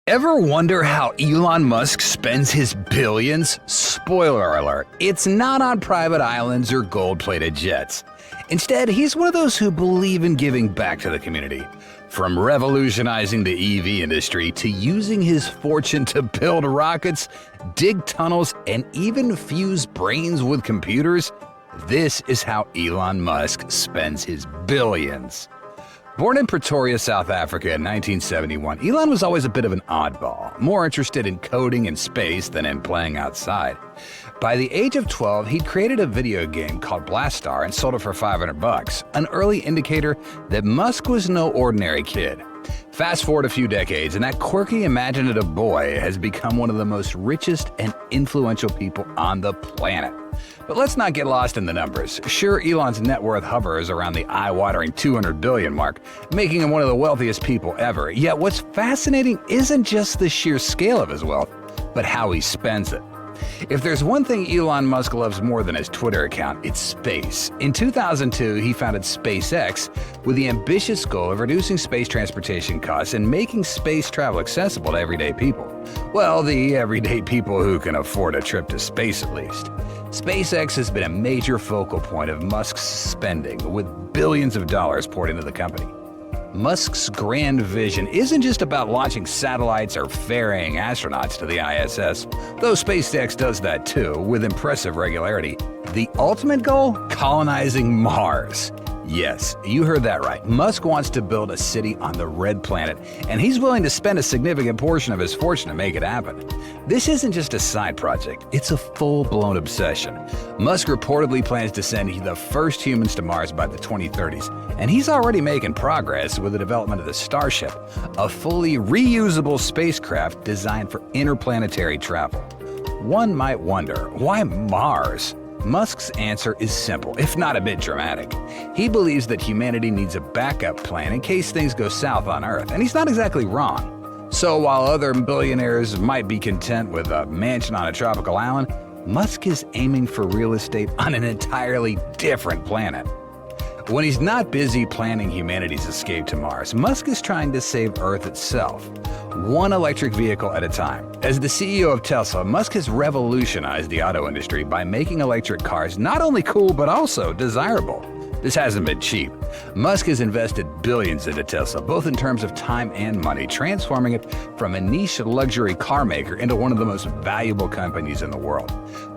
Ever wonder how Elon Musk spends his billions? Spoiler alert, it's not on private islands or gold-plated jets. Instead, he's one of those who believe in giving back to the community. From revolutionizing the EV industry to using his fortune to build rockets, dig tunnels, and even fuse brains with computers, this is how Elon Musk spends his billions. Born in Pretoria, South Africa in 1971, Elon was always a bit of an oddball, more interested in coding in space than in playing outside. By the age of 12, he'd created a video game called Blastar and sold it for $500, an early indicator that Musk was no ordinary kid. Fast forward a few decades, and that quirky, imaginative boy has become one of the most richest and influential people on the planet. But let's not get lost in the numbers. Sure, Elon's net worth hovers around the eye-watering $200 billion mark, making him one of the wealthiest people ever. Yet what's fascinating isn't just the sheer scale of his wealth, but how he spends it. If there's one thing Elon Musk loves more than his Twitter account, it's space. In 2002, he founded SpaceX with the ambitious goal of reducing space transportation costs and making space travel accessible to everyday people. Well, the everyday people who can afford a trip to space at least. SpaceX has been a major focal point of Musk's spending, with billions of dollars poured into the company. Musk's grand vision isn't just about launching satellites or ferrying astronauts to the ISS, though SpaceX does that too, with impressive regularity. The ultimate goal? Colonizing Mars. Yes, you heard that right. Musk wants to build a city on the red planet, and he's willing to spend a significant portion of his fortune to make it happen. This isn't just a side project, it's a full-blown obsession. Musk reportedly plans to send the first humans to Mars by the 2030s, and he's already making progress with the development of the Starship, a fully reusable spacecraft designed for interplanetary travel. One might wonder, why Mars? Musk's answer is simple, if not a bit dramatic. He believes that humanity needs a backup plan in case things go south on Earth, and he's not exactly wrong. So while other billionaires might be content with a mansion on a tropical island, Musk is aiming for real estate on an entirely different planet. When he's not busy planning humanity's escape to Mars, Musk is trying to save Earth itself, one electric vehicle at a time. As the CEO of Tesla, Musk has revolutionized the auto industry by making electric cars not only cool but also desirable. This hasn't been cheap. Musk has invested billions into Tesla, both in terms of time and money, transforming it from a niche luxury car maker into one of the most valuable companies in the world.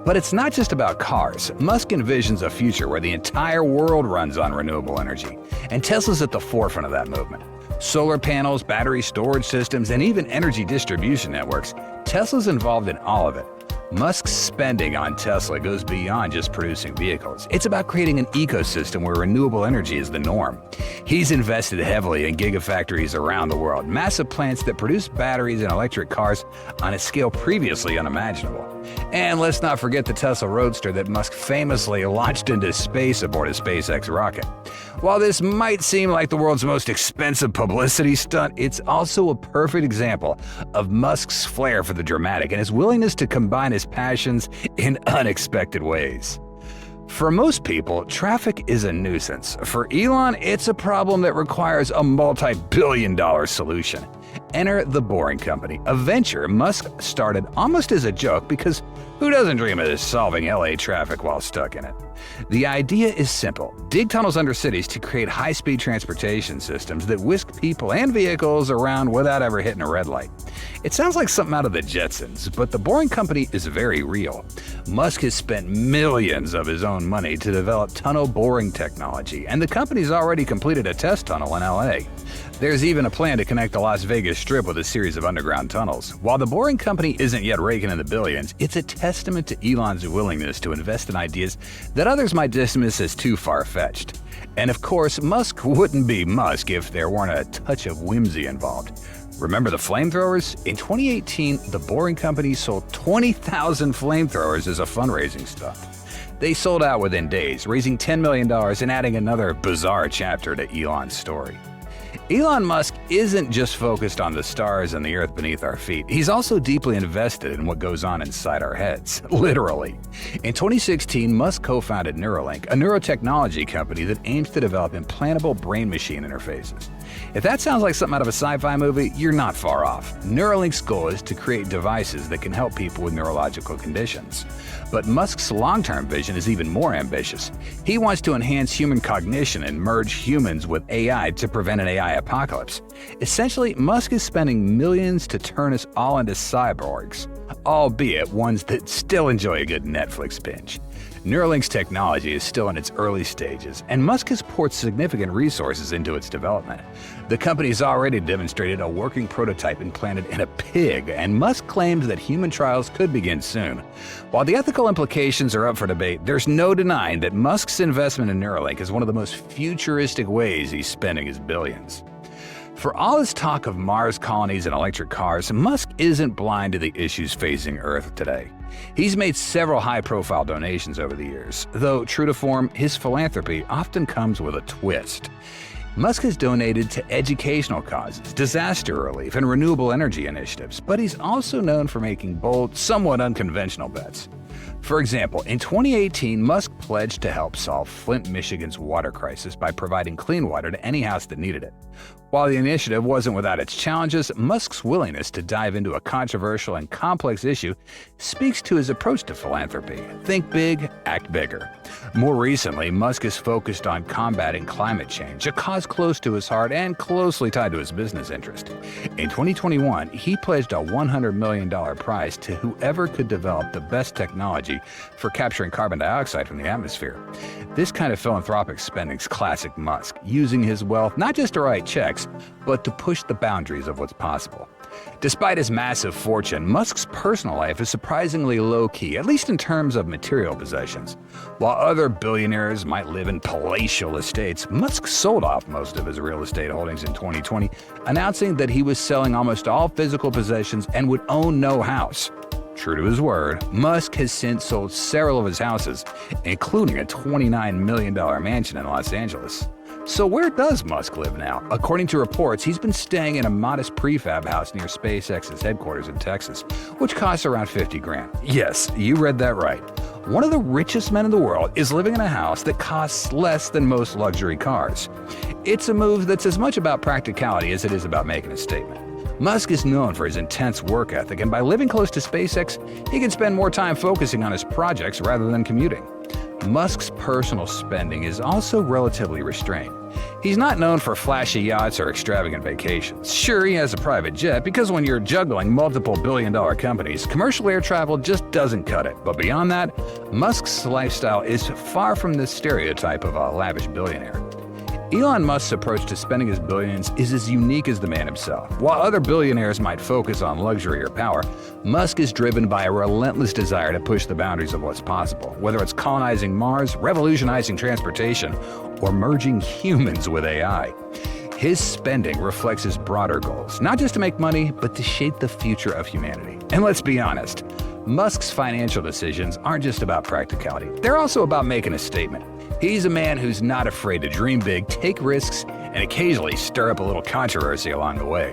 But it's not just about cars. Musk envisions a future where the entire world runs on renewable energy, and Tesla's at the forefront of that movement. Solar panels, battery storage systems, and even energy distribution networks, Tesla's involved in all of it. Musk's spending on Tesla goes beyond just producing vehicles. It's about creating an ecosystem where renewable energy is the norm. He's invested heavily in gigafactories around the world, massive plants that produce batteries and electric cars on a scale previously unimaginable. And let's not forget the Tesla Roadster that Musk famously launched into space aboard a SpaceX rocket. While this might seem like the world's most expensive publicity stunt, it's also a perfect example of Musk's flair for the dramatic and his willingness to combine his passions in unexpected ways. For most people, traffic is a nuisance. For Elon, it's a problem that requires a multi-billion-dollar solution. Enter the Boring Company, a venture Musk started almost as a joke because who doesn't dream of solving LA traffic while stuck in it? The idea is simple. Dig tunnels under cities to create high-speed transportation systems that whisk people and vehicles around without ever hitting a red light. It sounds like something out of the Jetsons, but the Boring Company is very real. Musk has spent millions of his own money to develop tunnel boring technology, and the company's already completed a test tunnel in LA. There's even a plan to connect the Las Vegas Strip with a series of underground tunnels. While the Boring Company isn't yet raking in the billions, it's a testament to Elon's willingness to invest in ideas that others might dismiss as too far-fetched. And of course, Musk wouldn't be Musk if there weren't a touch of whimsy involved. Remember the flamethrowers? In 2018, the Boring Company sold 20,000 flamethrowers as a fundraising stunt. They sold out within days, raising $10 million and adding another bizarre chapter to Elon's story. Elon Musk isn't just focused on the stars and the earth beneath our feet. He's also deeply invested in what goes on inside our heads, literally. In 2016, Musk co-founded Neuralink, a neurotechnology company that aims to develop implantable brain-machine interfaces. If that sounds like something out of a sci-fi movie, you're not far off. Neuralink's goal is to create devices that can help people with neurological conditions. But Musk's long-term vision is even more ambitious. He wants to enhance human cognition and merge humans with AI to prevent an AI apocalypse. Essentially, Musk is spending millions to turn us all into cyborgs, albeit ones that still enjoy a good Netflix binge. Neuralink's technology is still in its early stages, and Musk has poured significant resources into its development. The company has already demonstrated a working prototype implanted in a pig, and Musk claims that human trials could begin soon. While the ethical implications are up for debate, there's no denying that Musk's investment in Neuralink is one of the most futuristic ways he's spending his billions. For all his talk of Mars colonies and electric cars, Musk isn't blind to the issues facing Earth today. He's made several high-profile donations over the years, though true to form, his philanthropy often comes with a twist. Musk has donated to educational causes, disaster relief, and renewable energy initiatives, but he's also known for making bold, somewhat unconventional bets. For example, in 2018, Musk pledged to help solve Flint, Michigan's water crisis by providing clean water to any house that needed it. While the initiative wasn't without its challenges, Musk's willingness to dive into a controversial and complex issue speaks to his approach to philanthropy. Think big, act bigger. More recently, Musk is focused on combating climate change, a cause close to his heart and closely tied to his business interest. In 2021, he pledged a $100 million prize to whoever could develop the best technology for capturing carbon dioxide from the atmosphere. This kind of philanthropic spending's classic Musk, using his wealth not just to write checks, but to push the boundaries of what's possible. Despite his massive fortune, Musk's personal life is surprisingly low-key, at least in terms of material possessions. While other billionaires might live in palatial estates, Musk sold off most of his real estate holdings in 2020, announcing that he was selling almost all physical possessions and would own no house. True to his word, Musk has since sold several of his houses, including a $29 million mansion in Los Angeles. So where does Musk live now? According to reports, he's been staying in a modest prefab house near SpaceX's headquarters in Texas, which costs around $50,000. Yes, you read that right. One of the richest men in the world is living in a house that costs less than most luxury cars. It's a move that's as much about practicality as it is about making a statement. Musk is known for his intense work ethic, and by living close to SpaceX, he can spend more time focusing on his projects rather than commuting. Musk's personal spending is also relatively restrained. He's not known for flashy yachts or extravagant vacations. Sure, he has a private jet, because when you're juggling multiple billion-dollar companies, commercial air travel just doesn't cut it. But beyond that, Musk's lifestyle is far from the stereotype of a lavish billionaire. Elon Musk's approach to spending his billions is as unique as the man himself. While other billionaires might focus on luxury or power, Musk is driven by a relentless desire to push the boundaries of what's possible, whether it's colonizing Mars, revolutionizing transportation, or merging humans with AI. His spending reflects his broader goals, not just to make money, but to shape the future of humanity. And let's be honest, Musk's financial decisions aren't just about practicality. They're also about making a statement. He's a man who's not afraid to dream big, take risks, and occasionally stir up a little controversy along the way.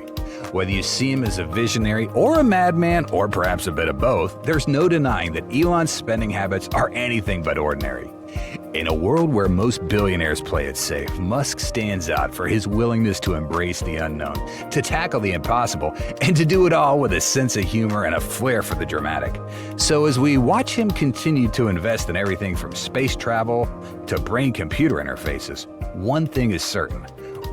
Whether you see him as a visionary or a madman, or perhaps a bit of both, there's no denying that Elon's spending habits are anything but ordinary. In a world where most billionaires play it safe, Musk stands out for his willingness to embrace the unknown, to tackle the impossible, and to do it all with a sense of humor and a flair for the dramatic. So as we watch him continue to invest in everything from space travel to brain-computer interfaces, one thing is certain: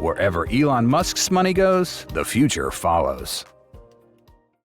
wherever Elon Musk's money goes, the future follows.